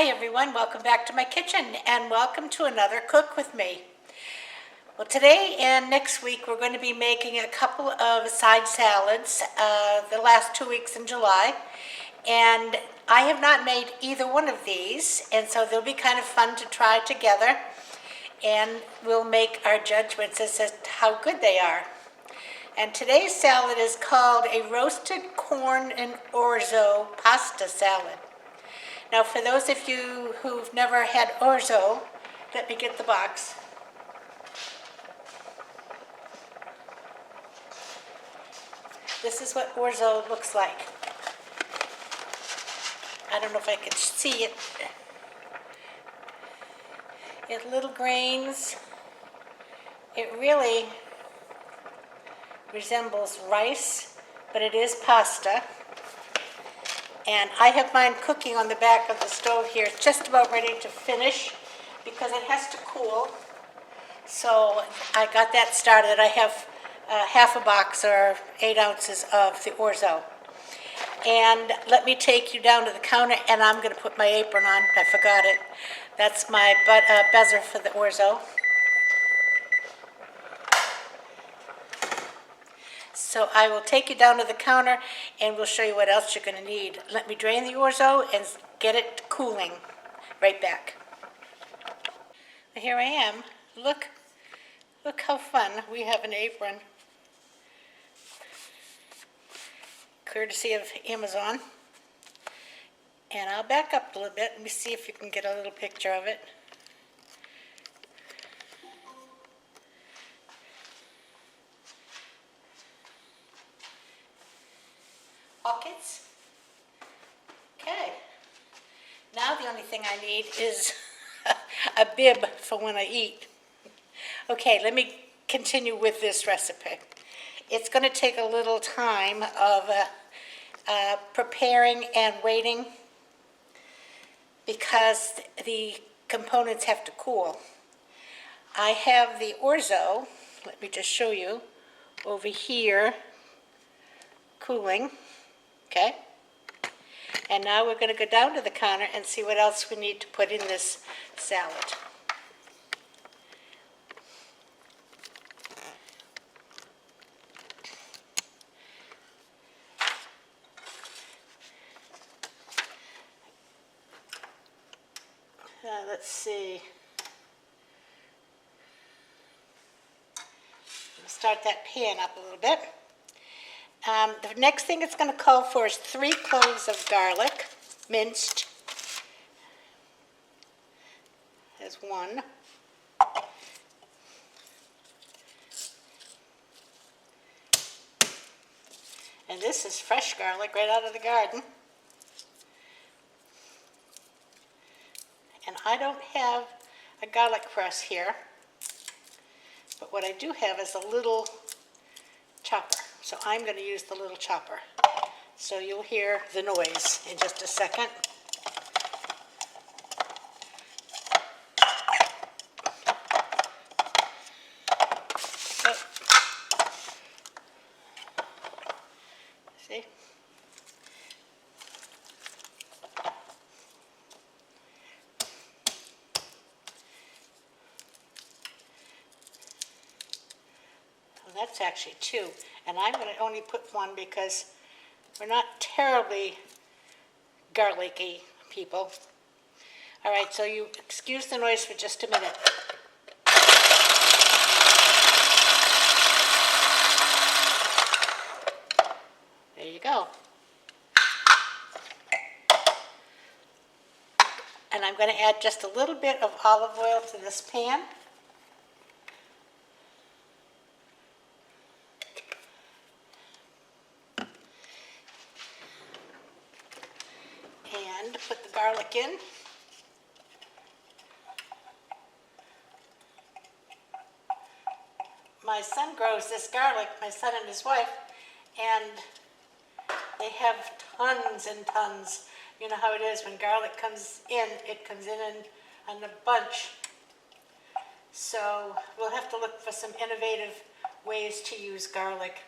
Hi everyone, welcome back to my kitchen and welcome to another Cook With Me. Well, today and next week we're going to be making a couple of side salads the last 2 weeks in July, and I have not made either one of these, and so they'll be kind of fun to try together, and we'll make our judgments as to how good they are. And today's salad is called a roasted corn and orzo pasta salad. Now, for those of you who've never had orzo, let me get the box. This is what orzo looks like. I don't know if I can see it. It's little grains. It really resembles rice, but it is pasta. And I have mine cooking on the back of the stove here. It's just about ready to finish because it has to cool. So I got that started. I have half a box or 8 ounces of the orzo. And let me take you down to the counter, and I'm going to put my apron on. I forgot it. That's my buzzer for the orzo. So I will take you down to the counter and we'll show you what else you're going to need. Let me drain the orzo and get it cooling. Right back. Here I am. Look how fun. We have an apron. Courtesy of Amazon. And I'll back up a little bit. Let me see if you can get a little picture of it. Pockets. Okay. Now the only thing I need is a bib for when I eat. Okay, let me continue with this recipe. It's going to take a little time of preparing and waiting because the components have to cool. I have the orzo, let me just show you, over here cooling. Okay, and now we're going to go down to the counter and see what else we need to put in this salad. Let's see. Start that pan up a little bit. The next thing it's going to call for is 3 cloves of garlic, minced. There's 1. And this is fresh garlic right out of the garden. And I don't have a garlic press here, but what I do have is a little chopper. So I'm going to use the little chopper. So you'll hear the noise in just a second. Oh. See? Well, that's actually 2. And I'm going to only put 1 because we're not terribly garlicky people. All right, so you excuse the noise for just a minute. There you go. And I'm going to add just a little bit of olive oil to this pan. And put the garlic in. My son grows this garlic, my son and his wife, and they have tons and tons. You know how it is when garlic comes in, it comes in a bunch. So we'll have to look for some innovative ways to use garlic.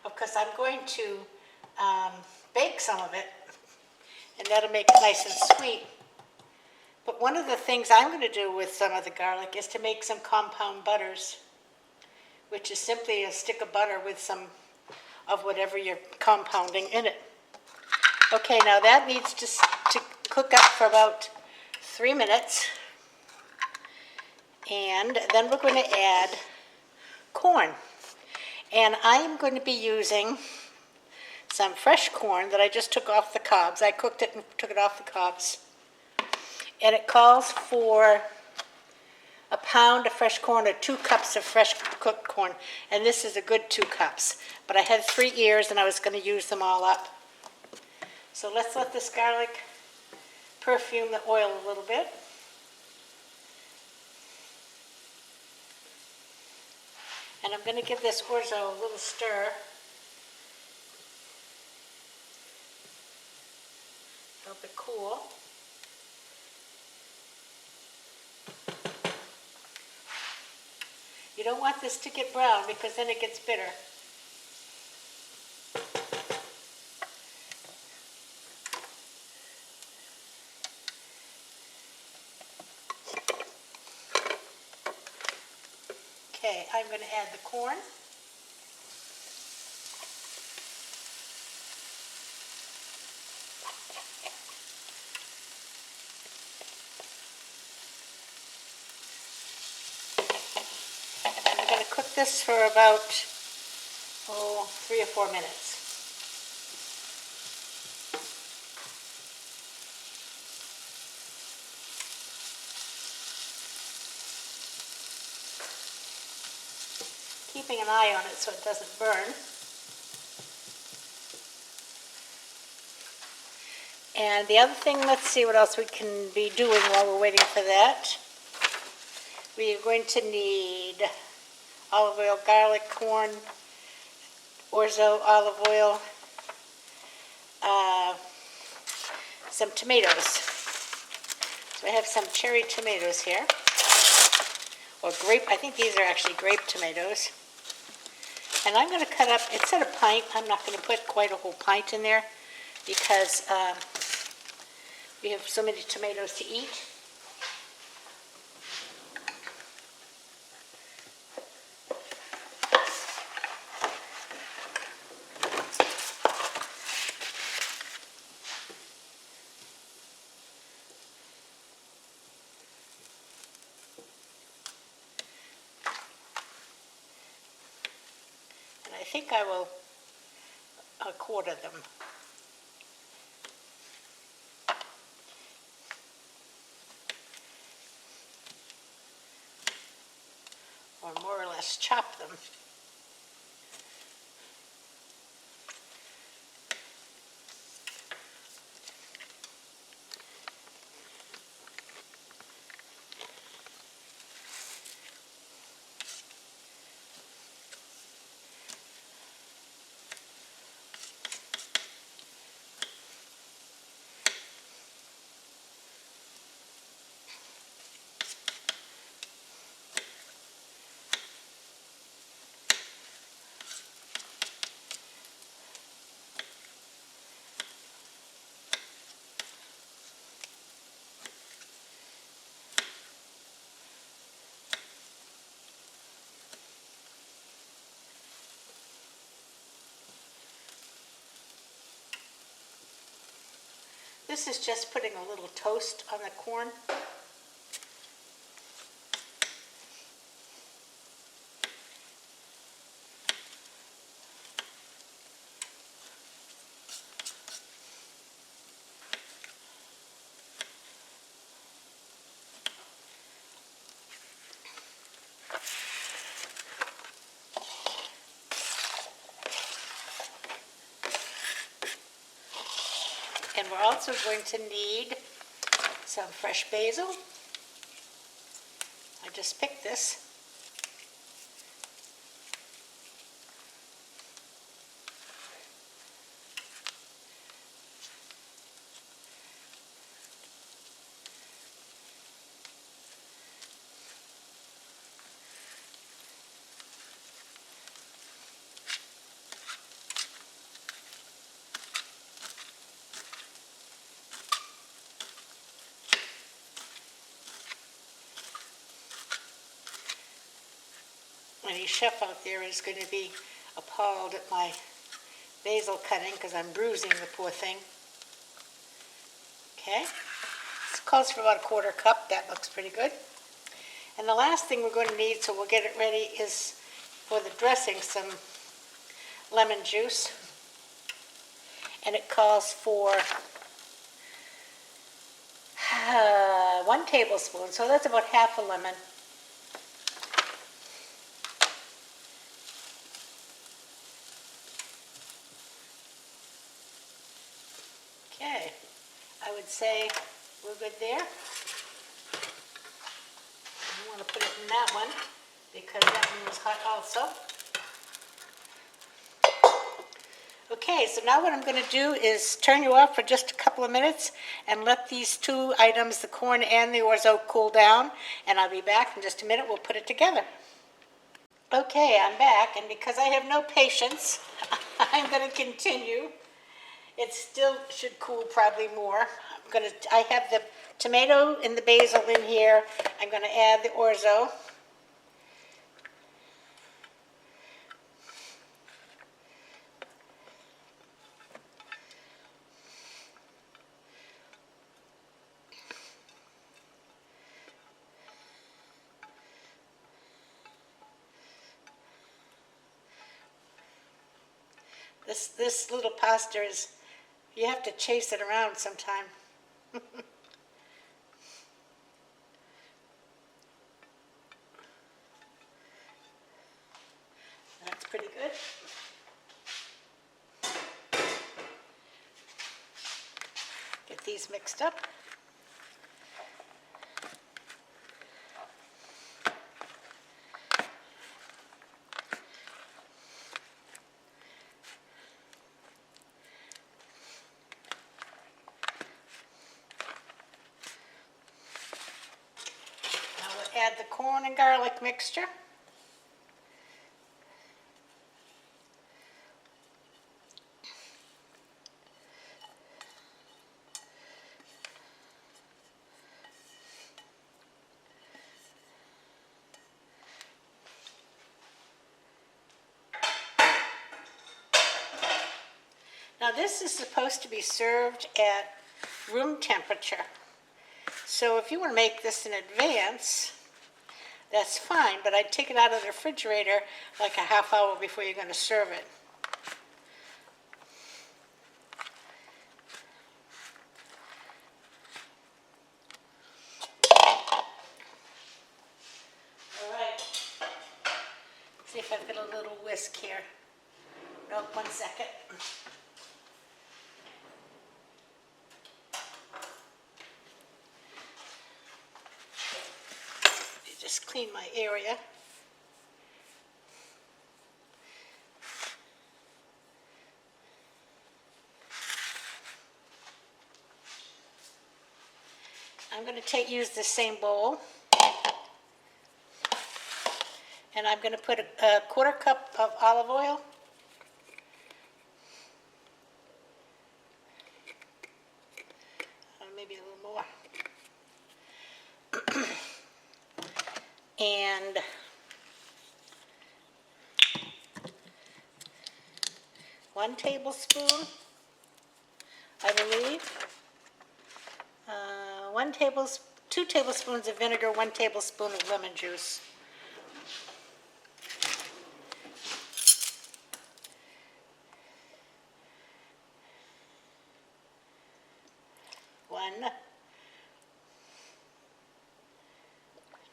Of course, I'm going to bake some of it, and that'll make it nice and sweet. But one of the things I'm going to do with some of the garlic is to make some compound butters, which is simply a stick of butter with some of whatever you're compounding in it. Okay, now that needs to cook up for about 3 minutes. And then we're going to add corn. And I'm going to be using some fresh corn that I just took off the cobs. I cooked it and took it off the cobs. And it calls for a pound of fresh corn or 2 cups of fresh cooked corn. And this is a good 2 cups. But I had 3 ears and I was going to use them all up. So let's let this garlic perfume the oil a little bit. And I'm going to give this orzo a little stir. Help it cool. You don't want this to get brown because then it gets bitter. Okay, I'm going to add the corn. And I'm going to cook this for about, 3 or 4 minutes. Keeping an eye on it so it doesn't burn. And the other thing, let's see what else we can be doing while we're waiting for that. We are going to need olive oil, garlic, corn, orzo, olive oil, some tomatoes. So I have some cherry tomatoes here, or grape, I think these are actually grape tomatoes. And I'm going to cut up, it said a pint, I'm not going to put quite a whole pint in there because we have so many tomatoes to eat. And I think I will quarter them. Or more or less chop them. This is just putting a little toast on the corn. And we're also going to need some fresh basil. I just picked this. any chef out there is going to be appalled at my basil cutting because I'm bruising the poor thing. Okay, this calls for about a quarter cup. That looks pretty good. And the last thing we're going to need, so we'll get it ready, is for the dressing some lemon juice. And it calls for 1 tablespoon, so that's about half a lemon. Okay, I would say we're good there. You want to put it in that one because that one was hot also. Okay, so now what I'm going to do is turn you off for just a couple of minutes and let these two items, the corn and the orzo, cool down, and I'll be back in just a minute. We'll put it together. Okay, I'm back, and because I have no patience, I'm going to continue. It still should cool probably more. I have the tomato and the basil in here. I'm going to add the orzo. This little pasta is, you have to chase it around sometime. That's pretty good. Get these mixed up. Add the corn and garlic mixture. Now this is supposed to be served at room temperature. So if you want to make this in advance, that's fine, but I'd take it out of the refrigerator like a half hour before you're going to serve it. All right. See if I've got a little whisk here. Nope, 1 second. Just clean my area. I'm going to use the same bowl, and I'm going to put a quarter cup of olive oil. Maybe a little more. And one tablespoon, I believe. 2 tablespoons of vinegar, 1 tablespoon of lemon juice. One,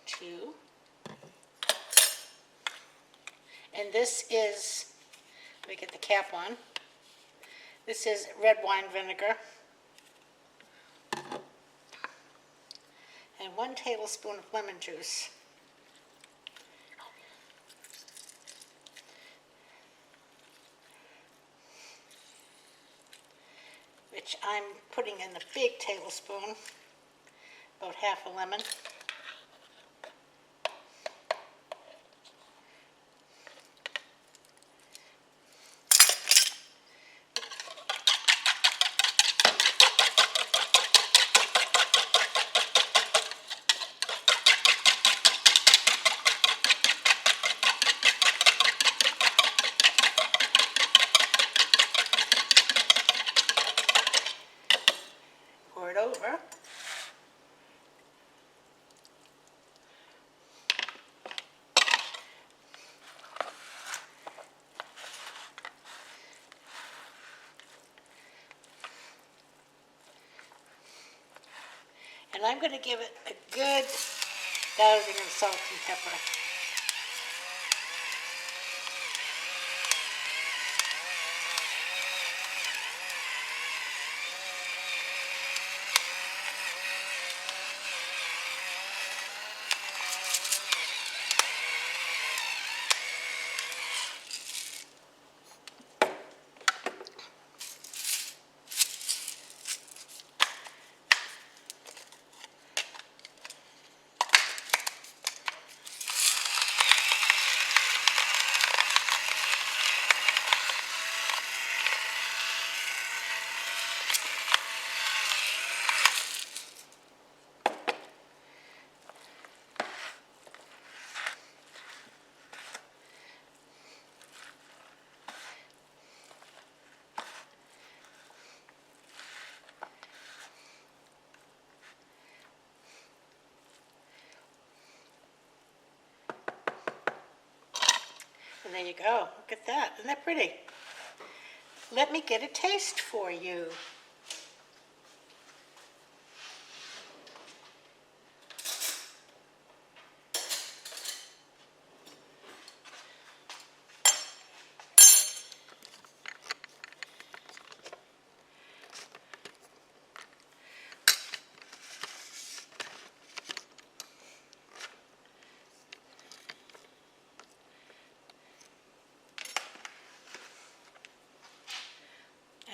2, and this is, let me get the cap on. This is red wine vinegar. And 1 tablespoon of lemon juice. Which I'm putting in a big tablespoon, about half a lemon. And I'm going to give it a good dousing in salt and pepper. And there you go. Look at that. Isn't that pretty? Let me get a taste for you.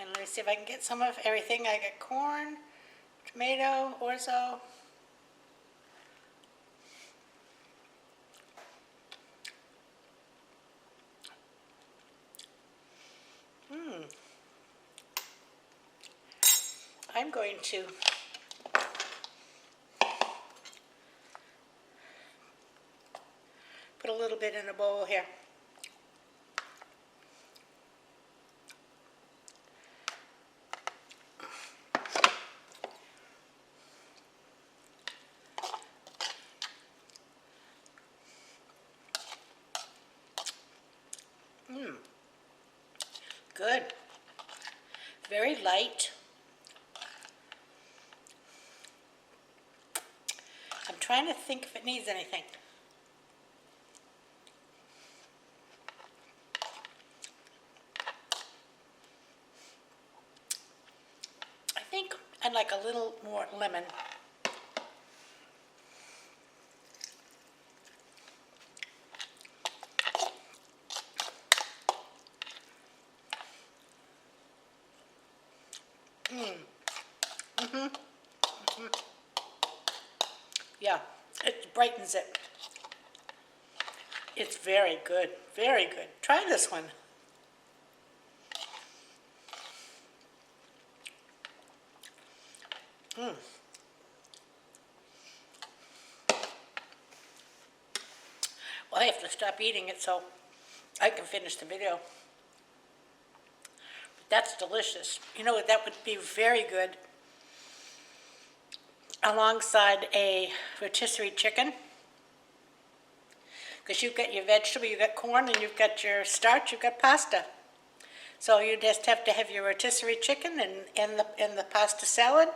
And let me see if I can get some of everything. I got corn, tomato, orzo. I'm going to put a little bit in a bowl here. Good. Very light. I'm trying to think if it needs anything. I think I'd like a little more lemon. Yeah, it brightens it. It's very good, very good. Try this one. Well, I have to stop eating it so I can finish the video. But that's delicious. You know what, that would be very good alongside a rotisserie chicken. Because you've got your vegetable, you've got corn, and you've got your starch, you've got pasta. So you just have to have your rotisserie chicken and the pasta salad,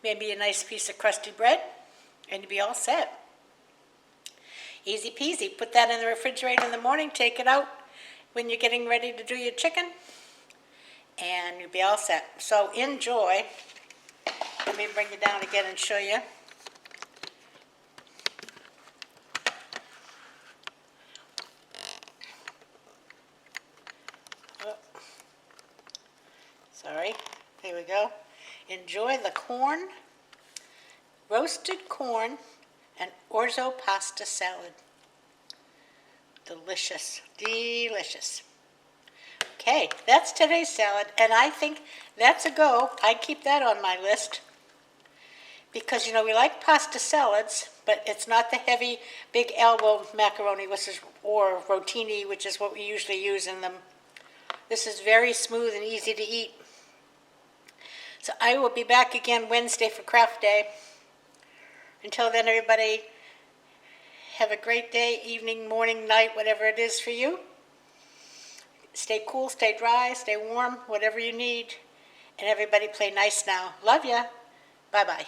maybe a nice piece of crusty bread, and you'll be all set. Easy peasy. Put that in the refrigerator in the morning, take it out when you're getting ready to do your chicken, and you'll be all set. So enjoy. Let me bring you down again and show you. Oh, sorry. Here we go. Enjoy the corn, roasted corn, and orzo pasta salad. Delicious, delicious. Okay, that's today's salad, and I think that's a go. I keep that on my list because, you know, we like pasta salads, but it's not the heavy, big elbow macaroni, or rotini, which is what we usually use in them. This is very smooth and easy to eat. So I will be back again Wednesday for craft day. Until then, everybody, have a great day, evening, morning, night, whatever it is for you. Stay cool, stay dry, stay warm, whatever you need. And everybody play nice now. Love ya. Bye-bye.